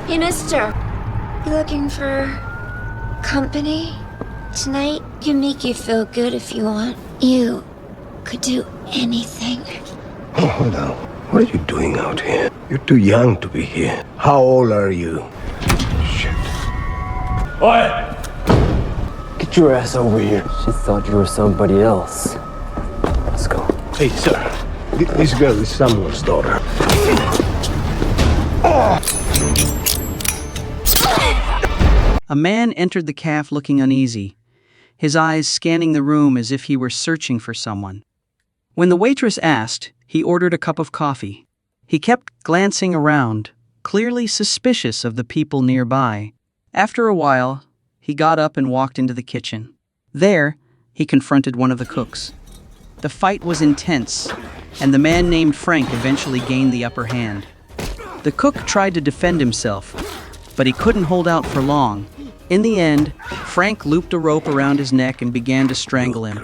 Hey, mister. You looking for company? Tonight can make you feel good if you want. You could do anything. Oh, hold on. What are you doing out here? You're too young to be here. How old are you? Shit. Oi! Get your ass over here. She thought you were somebody else. Let's go. Hey, sir. This girl is someone's daughter. A man entered the cafe looking uneasy, his eyes scanning the room as if he were searching for someone. When the waitress asked, he ordered a cup of coffee. He kept glancing around, clearly suspicious of the people nearby. After a while, he got up and walked into the kitchen. There, he confronted one of the cooks. The fight was intense, and the man named Frank eventually gained the upper hand. The cook tried to defend himself, but he couldn't hold out for long. In the end, Frank looped a rope around his neck and began to strangle him.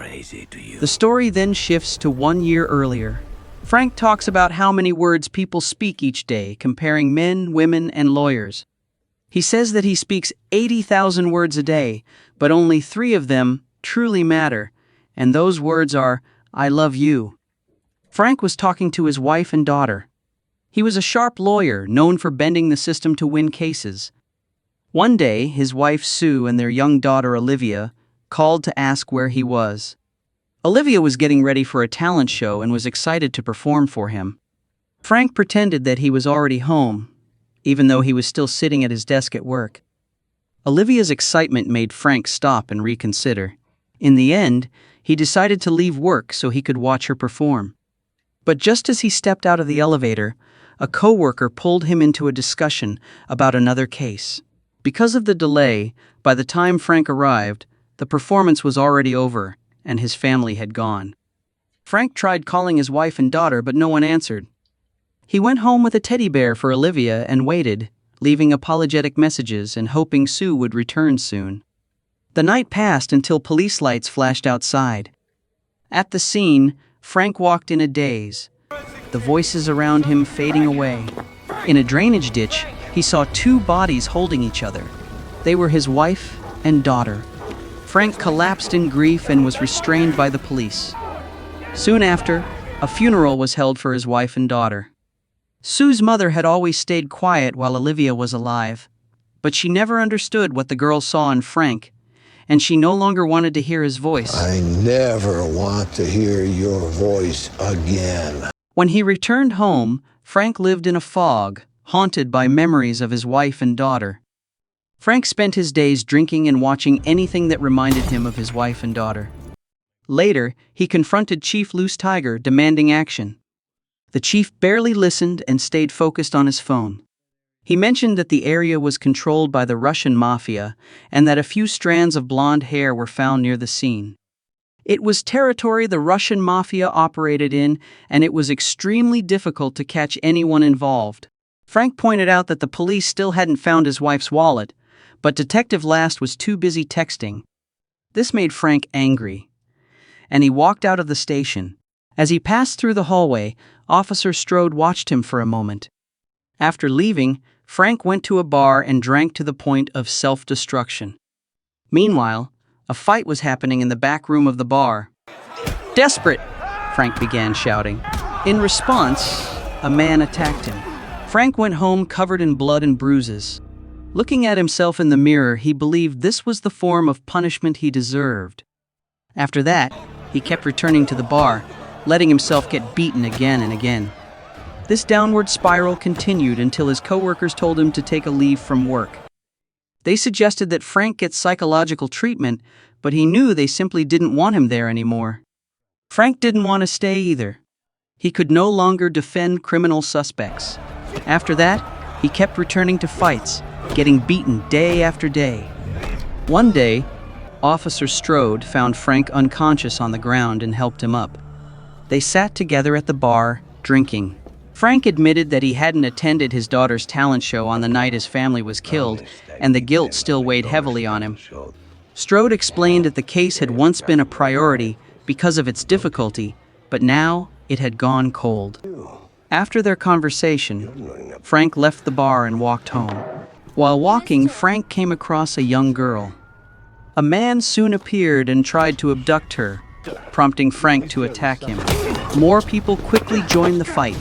The story then shifts to 1 year earlier. Frank talks about how many words people speak each day, comparing men, women, and lawyers. He says that he speaks 80,000 words a day, but only 3 of them truly matter, and those words are, "I love you." Frank was talking to his wife and daughter. He was a sharp lawyer, known for bending the system to win cases. One day, his wife Sue and their young daughter Olivia called to ask where he was. Olivia was getting ready for a talent show and was excited to perform for him. Frank pretended that he was already home, even though he was still sitting at his desk at work. Olivia's excitement made Frank stop and reconsider. In the end, he decided to leave work so he could watch her perform. But just as he stepped out of the elevator, a coworker pulled him into a discussion about another case. Because of the delay, by the time Frank arrived, the performance was already over, and his family had gone. Frank tried calling his wife and daughter, but no one answered. He went home with a teddy bear for Olivia and waited, leaving apologetic messages and hoping Sue would return soon. The night passed until police lights flashed outside. At the scene, Frank walked in a daze, the voices around him fading away. In a drainage ditch, he saw 2 bodies holding each other. They were his wife and daughter. Frank collapsed in grief and was restrained by the police. Soon after, a funeral was held for his wife and daughter. Sue's mother had always stayed quiet while Olivia was alive, but she never understood what the girl saw in Frank, and she no longer wanted to hear his voice. I never want to hear your voice again. When he returned home, Frank lived in a fog, haunted by memories of his wife and daughter. Frank spent his days drinking and watching anything that reminded him of his wife and daughter. Later, he confronted Chief Loose Tiger, demanding action. The chief barely listened and stayed focused on his phone. He mentioned that the area was controlled by the Russian mafia and that a few strands of blonde hair were found near the scene. It was territory the Russian mafia operated in, and it was extremely difficult to catch anyone involved. Frank pointed out that the police still hadn't found his wife's wallet, but Detective Last was too busy texting. This made Frank angry, and he walked out of the station. As he passed through the hallway, Officer Strode watched him for a moment. After leaving, Frank went to a bar and drank to the point of self-destruction. Meanwhile, a fight was happening in the back room of the bar. "Desperate!" Frank began shouting. In response, a man attacked him. Frank went home covered in blood and bruises. Looking at himself in the mirror, he believed this was the form of punishment he deserved. After that, he kept returning to the bar, letting himself get beaten again and again. This downward spiral continued until his coworkers told him to take a leave from work. They suggested that Frank get psychological treatment, but he knew they simply didn't want him there anymore. Frank didn't want to stay either. He could no longer defend criminal suspects. After that, he kept returning to fights, getting beaten day after day. One day, Officer Strode found Frank unconscious on the ground and helped him up. They sat together at the bar, drinking. Frank admitted that he hadn't attended his daughter's talent show on the night his family was killed, and the guilt still weighed heavily on him. Strode explained that the case had once been a priority because of its difficulty, but now it had gone cold. After their conversation, Frank left the bar and walked home. While walking, Frank came across a young girl. A man soon appeared and tried to abduct her, prompting Frank to attack him. More people quickly joined the fight.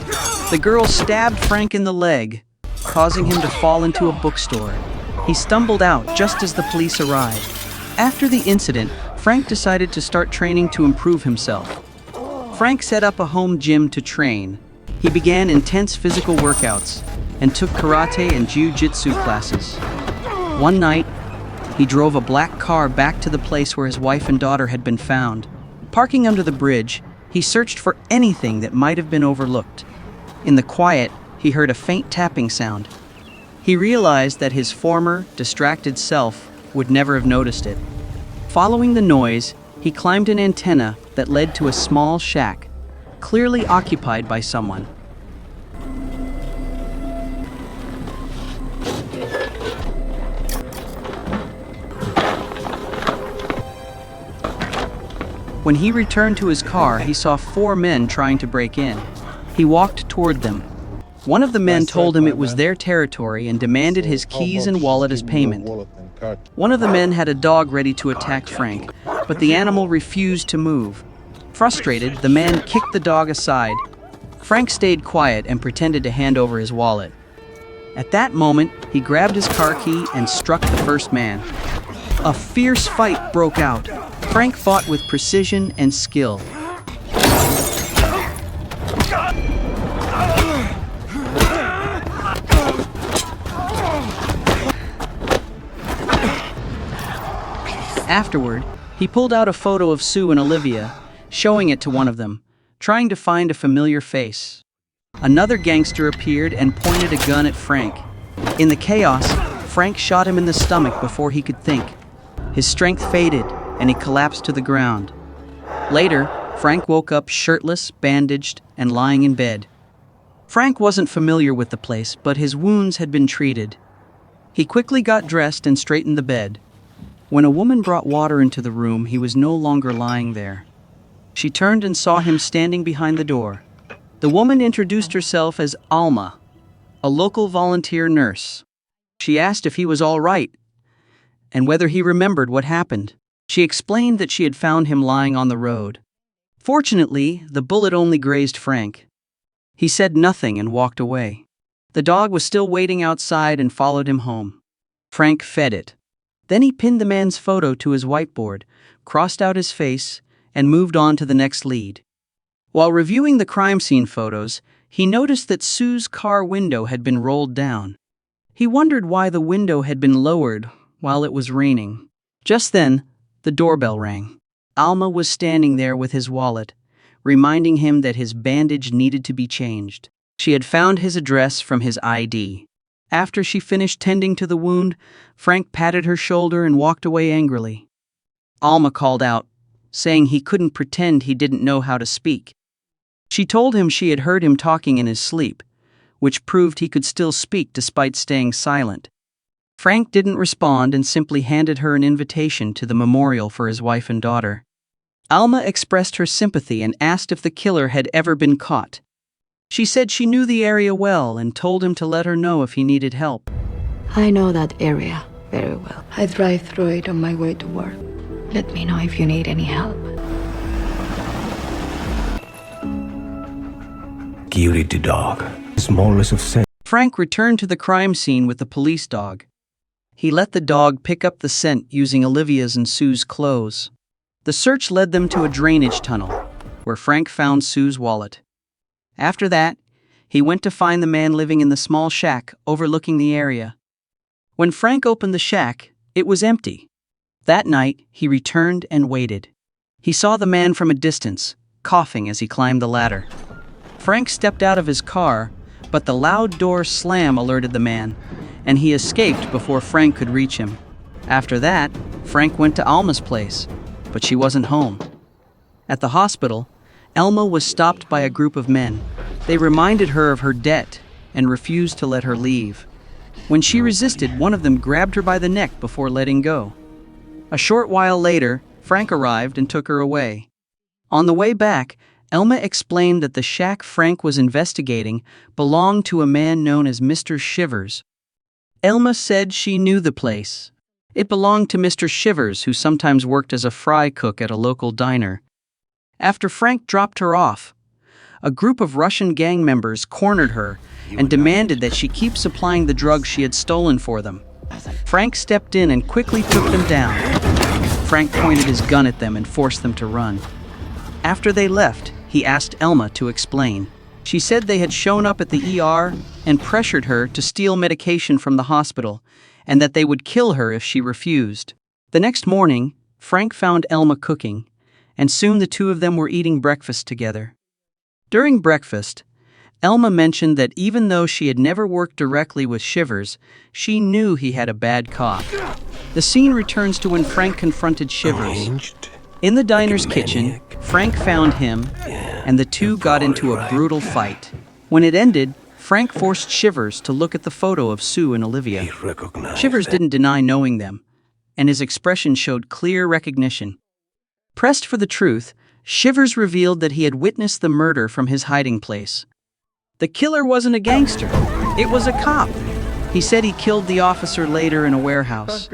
The girl stabbed Frank in the leg, causing him to fall into a bookstore. He stumbled out just as the police arrived. After the incident, Frank decided to start training to improve himself. Frank set up a home gym to train. He began intense physical workouts and took karate and jiu-jitsu classes. One night, he drove a black car back to the place where his wife and daughter had been found. Parking under the bridge, he searched for anything that might have been overlooked. In the quiet, he heard a faint tapping sound. He realized that his former, distracted self would never have noticed it. Following the noise, he climbed an antenna that led to a small shack, clearly occupied by someone. When he returned to his car, he saw 4 men trying to break in. He walked toward them. One of the men told him it was their territory and demanded his keys and wallet as payment. One of the men had a dog ready to attack Frank, but the animal refused to move. Frustrated, the man kicked the dog aside. Frank stayed quiet and pretended to hand over his wallet. At that moment, he grabbed his car key and struck the first man. A fierce fight broke out. Frank fought with precision and skill. Afterward, he pulled out a photo of Sue and Olivia, showing it to one of them, trying to find a familiar face. Another gangster appeared and pointed a gun at Frank. In the chaos, Frank shot him in the stomach before he could think. His strength faded, and he collapsed to the ground. Later, Frank woke up shirtless, bandaged, and lying in bed. Frank wasn't familiar with the place, but his wounds had been treated. He quickly got dressed and straightened the bed. When a woman brought water into the room, he was no longer lying there. She turned and saw him standing behind the door. The woman introduced herself as Alma, a local volunteer nurse. She asked if he was all right and whether he remembered what happened. She explained that she had found him lying on the road. Fortunately, the bullet only grazed Frank. He said nothing and walked away. The dog was still waiting outside and followed him home. Frank fed it. Then he pinned the man's photo to his whiteboard, crossed out his face, and moved on to the next lead. While reviewing the crime scene photos, he noticed that Sue's car window had been rolled down. He wondered why the window had been lowered while it was raining. Just then, the doorbell rang. Alma was standing there with his wallet, reminding him that his bandage needed to be changed. She had found his address from his ID. After she finished tending to the wound, Frank patted her shoulder and walked away angrily. Alma called out, saying he couldn't pretend he didn't know how to speak. She told him she had heard him talking in his sleep, which proved he could still speak despite staying silent. Frank didn't respond and simply handed her an invitation to the memorial for his wife and daughter. Alma expressed her sympathy and asked if the killer had ever been caught. She said she knew the area well and told him to let her know if he needed help. I know that area very well. I drive through it on my way to work. Let me know if you need any help. Guilty dog. Smallest of sense. Frank returned to the crime scene with the police dog. He let the dog pick up the scent using Olivia's and Sue's clothes. The search led them to a drainage tunnel, where Frank found Sue's wallet. After that, he went to find the man living in the small shack overlooking the area. When Frank opened the shack, it was empty. That night, he returned and waited. He saw the man from a distance, coughing as he climbed the ladder. Frank stepped out of his car, but the loud door slam alerted the man, and he escaped before Frank could reach him. After that, Frank went to Alma's place, but she wasn't home. At the hospital, Alma was stopped by a group of men. They reminded her of her debt and refused to let her leave. When she resisted, one of them grabbed her by the neck before letting go. A short while later, Frank arrived and took her away. On the way back, Alma explained that the shack Frank was investigating belonged to a man known as Mr. Shivers. Elma said she knew the place. It belonged to Mr. Shivers, who sometimes worked as a fry cook at a local diner. After Frank dropped her off, a group of Russian gang members cornered her and demanded that she keep supplying the drugs she had stolen for them. Frank stepped in and quickly took them down. Frank pointed his gun at them and forced them to run. After they left, he asked Elma to explain. She said they had shown up at the ER and pressured her to steal medication from the hospital, and that they would kill her if she refused. The next morning, Frank found Elma cooking, and soon the two of them were eating breakfast together. During breakfast, Elma mentioned that even though she had never worked directly with Shivers, she knew he had a bad cough. The scene returns to when Frank confronted Shivers. In the diner's kitchen, Frank found him, and the two got into a brutal fight. When it ended, Frank forced Shivers to look at the photo of Sue and Olivia. Shivers didn't deny knowing them, and his expression showed clear recognition. Pressed for the truth, Shivers revealed that he had witnessed the murder from his hiding place. The killer wasn't a gangster, it was a cop. He said he killed the officer later in a warehouse.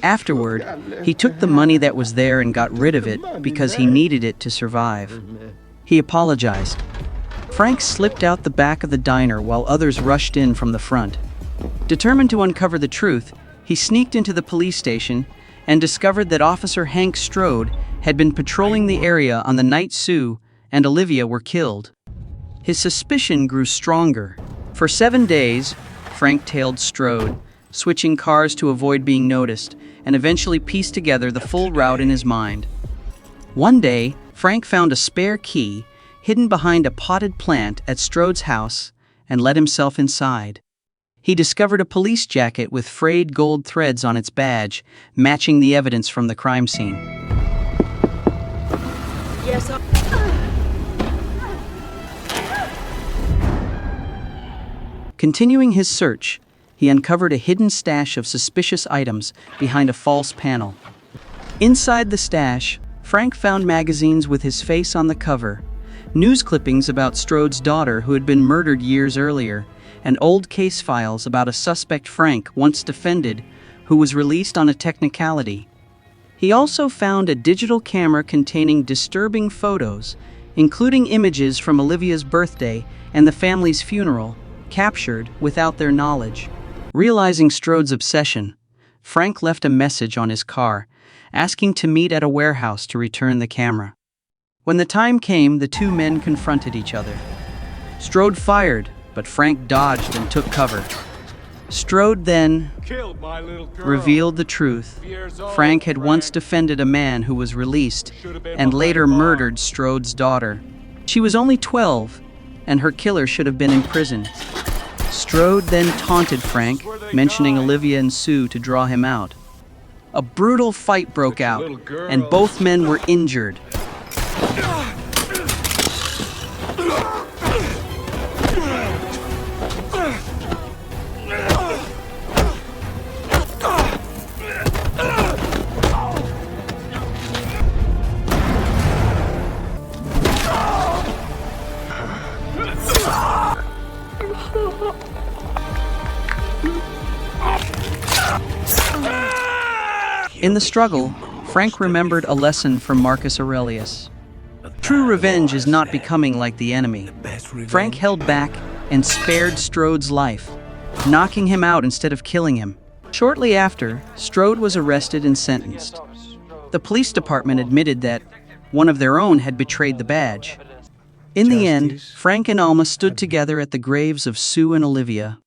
Afterward, he took the money that was there and got rid of it because he needed it to survive. He apologized. Frank slipped out the back of the diner while others rushed in from the front. Determined to uncover the truth, he sneaked into the police station and discovered that Officer Hank Strode had been patrolling the area on the night Sue and Olivia were killed. His suspicion grew stronger. For 7 days, Frank tailed Strode, switching cars to avoid being noticed, and eventually pieced together the full route in his mind. One day, Frank found a spare key hidden behind a potted plant at Strode's house and let himself inside. He discovered a police jacket with frayed gold threads on its badge, matching the evidence from the crime scene. Yes, Continuing his search, he uncovered a hidden stash of suspicious items behind a false panel. Inside the stash, Frank found magazines with his face on the cover, news clippings about Strode's daughter who had been murdered years earlier, and old case files about a suspect Frank once defended who was released on a technicality. He also found a digital camera containing disturbing photos, including images from Olivia's birthday and the family's funeral, captured without their knowledge. Realizing Strode's obsession, Frank left a message on his car, asking to meet at a warehouse to return the camera. When the time came, the two men confronted each other. Strode fired, but Frank dodged and took cover. Strode then revealed the truth. Frank had once defended a man who was released and later murdered Strode's daughter. She was only 12, and her killer should have been in prison. Strode then taunted Frank, mentioning Olivia and Sue to draw him out. A brutal fight broke out, and both men were injured. In the struggle, Frank remembered a lesson from Marcus Aurelius. True revenge is not becoming like the enemy. Frank held back and spared Strode's life, knocking him out instead of killing him. Shortly after, Strode was arrested and sentenced. The police department admitted that one of their own had betrayed the badge. In the end, Frank and Alma stood together at the graves of Sue and Olivia,